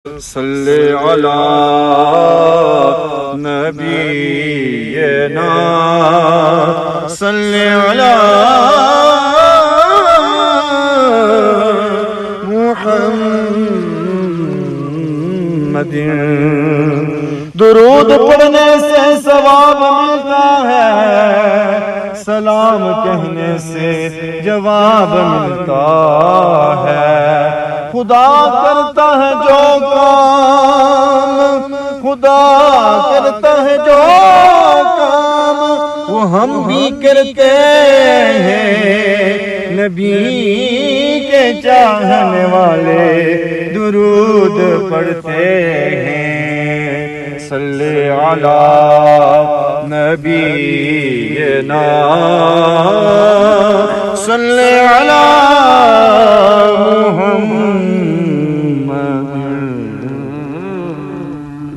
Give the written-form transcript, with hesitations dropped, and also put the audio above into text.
صلی علی نبینا صلی علی محمد۔ درود پڑھنے سے ثواب ملتا ہے، سلام کہنے سے جواب ملتا ہے۔ خدا کرتا ہے جو کام، خدا کرتا ہے جو کام، وہ ہم بھی کرتے ہیں۔ نبی کے چاہنے والے درود پڑھتے ہیں۔ صلی علی نبینا صلی علی محمد۔